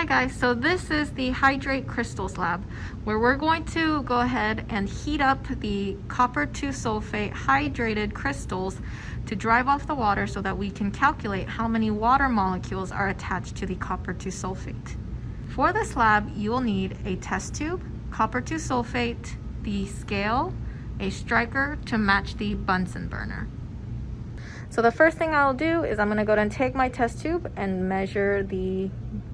Hi guys, so this is the Hydrate Crystals Lab, where we're going to go ahead and heat up the copper 2 sulfate hydrated crystals to drive off the water so that we can calculate how many water molecules are attached to the copper 2 sulfate. For this lab, you will need a test tube, copper 2 sulfate, the scale, a striker to match the Bunsen burner. So the first thing I'll do is I'm going to go ahead and take my test tube and measure the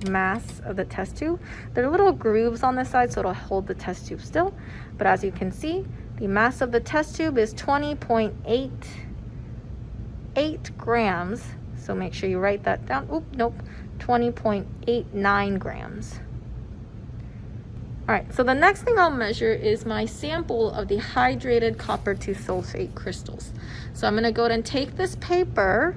mass of the test tube. There are little grooves on the side so it'll hold the test tube still. But as you can see, the mass of the test tube is 20.88 grams. So make sure you write that down. Oop, nope, 20.89 grams. All right, so the next thing I'll measure is my sample of the hydrated copper 2 sulfate crystals. So I'm gonna go ahead and take this paper.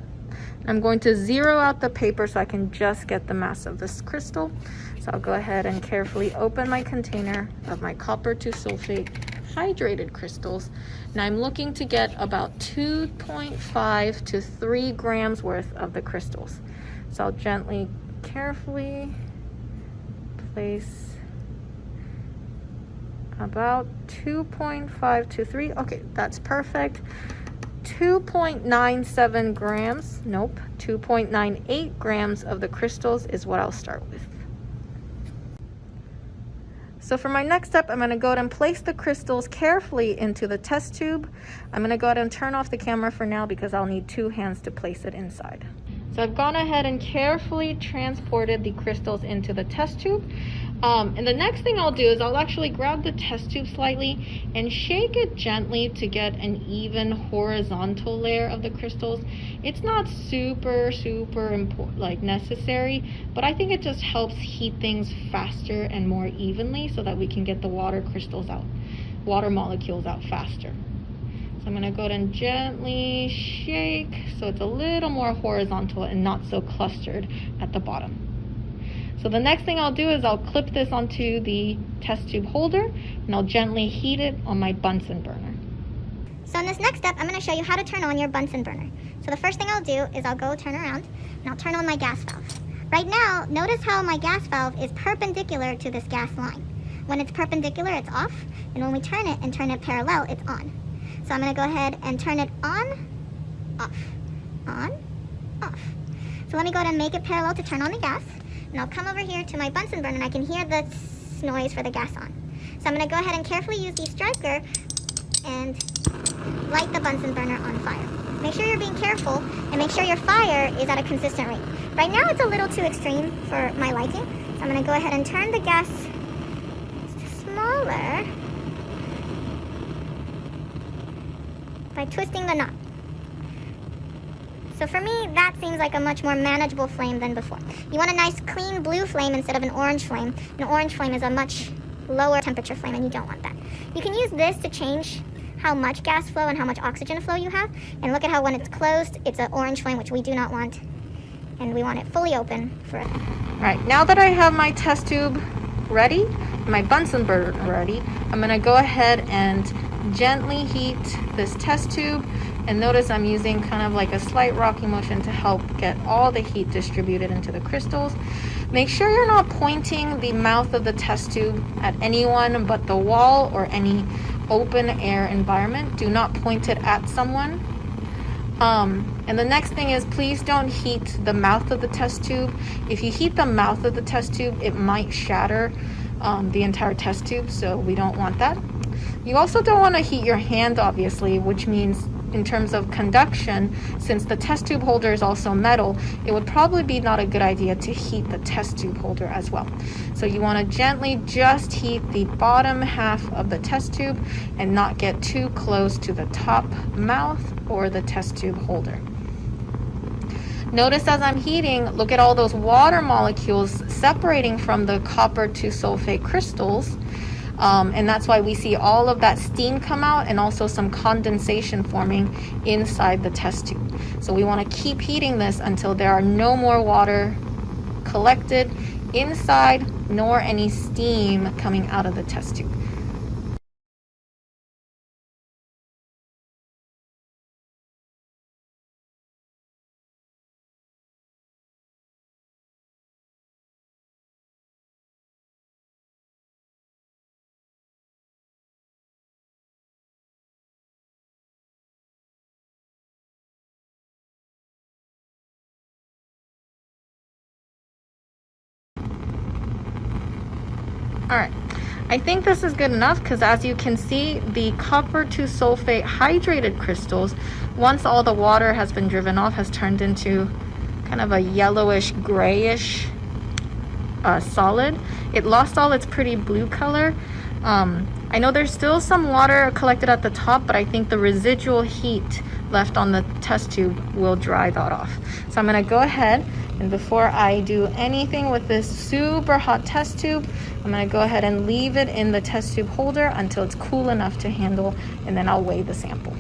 I'm going to zero out the paper so I can just get the mass of this crystal. So I'll go ahead and carefully open my container of my copper 2 sulfate hydrated crystals. Now I'm looking to get about 2.5 to 3 grams worth of the crystals. So I'll gently, carefully place about 2.5 to 3. Okay, that's perfect. 2.97 grams, nope, 2.98 grams of the crystals is what I'll start with. So for my next step, I'm going to go ahead and place the crystals carefully into the test tube. I'm going to go ahead and turn off the camera for now because I'll need 2 hands to place it inside. So I've gone ahead and carefully transported the crystals into the test tube. And the next thing I'll do is I'll actually grab the test tube slightly and shake it gently to get an even horizontal layer of the crystals. It's not super necessary, but I think it just helps heat things faster and more evenly so that we can get the water molecules out faster. So I'm going to go ahead and gently shake so it's a little more horizontal and not so clustered at the bottom. So the next thing I'll do is I'll clip this onto the test tube holder and I'll gently heat it on my Bunsen burner. So in this next step, I'm going to show you how to turn on your Bunsen burner. So the first thing I'll do is I'll go turn around and I'll turn on my gas valve. Right now, notice how my gas valve is perpendicular to this gas line. When it's perpendicular, it's off, and when we turn it and turn it parallel, it's on. So I'm going to go ahead and turn it on, off, on, off. So let me go ahead and make it parallel to turn on the gas. And I'll come over here to my Bunsen burner and I can hear the noise for the gas on. So I'm going to go ahead and carefully use the striker and light the Bunsen burner on fire. Make sure you're being careful and make sure your fire is at a consistent rate. Right now it's a little too extreme for my liking. So I'm going to go ahead and turn the gas smaller by twisting the knob. So for me, that seems like a much more manageable flame than before. You want a nice clean blue flame instead of an orange flame. An orange flame is a much lower temperature flame and you don't want that. You can use this to change how much gas flow and how much oxygen flow you have. And look at how when it's closed, it's an orange flame, which we do not want. And we want it fully open for it. All right, now that I have my test tube ready, my Bunsen burner ready, I'm gonna go ahead and gently heat this test tube. And notice I'm using kind of like a slight rocking motion to help get all the heat distributed into the crystals. Make sure you're not pointing the mouth of the test tube at anyone but the wall or any open air environment. Do not point it at someone. And the next thing is, please don't heat the mouth of the test tube. If you heat the mouth of the test tube, it might shatter the entire test tube, so we don't want that. You also don't want to heat your hand, obviously, which means in terms of conduction, since the test tube holder is also metal, it would probably be not a good idea to heat the test tube holder as well. So you want to gently just heat the bottom half of the test tube and not get too close to the top mouth or the test tube holder. Notice as I'm heating, look at all those water molecules separating from the copper 2 sulfate crystals. And that's why we see all of that steam come out and also some condensation forming inside the test tube. So we want to keep heating this until there are no more water collected inside nor any steam coming out of the test tube. All right, I think this is good enough because as you can see, the copper 2 sulfate hydrated crystals, once all the water has been driven off, has turned into kind of a yellowish grayish solid. It lost all its pretty blue color. I know there's still some water collected at the top, but I think the residual heat left on the test tube will dry that off. So I'm gonna go ahead, and before I do anything with this super hot test tube, I'm gonna go ahead and leave it in the test tube holder until it's cool enough to handle, and then I'll weigh the sample.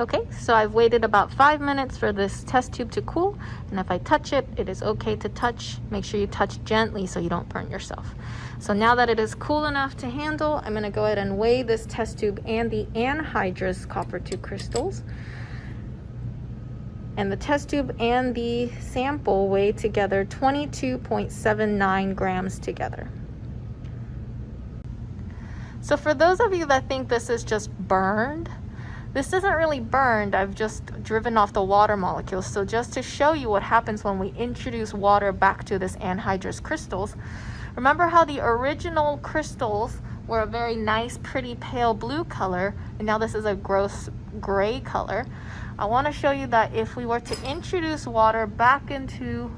Okay, so I've waited about 5 minutes for this test tube to cool, and if I touch it, it is okay to touch. Make sure you touch gently so you don't burn yourself. So now that it is cool enough to handle, I'm gonna go ahead and weigh this test tube and the anhydrous copper 2 crystals. And the test tube and the sample weigh together 22.79 grams together. So for those of you that think this is just burned, this isn't really burned, I've just driven off the water molecules. So just to show you what happens when we introduce water back to this anhydrous crystals, remember how the original crystals were a very nice, pretty pale blue color, and now this is a gross gray color. I want to show you that if we were to introduce water back into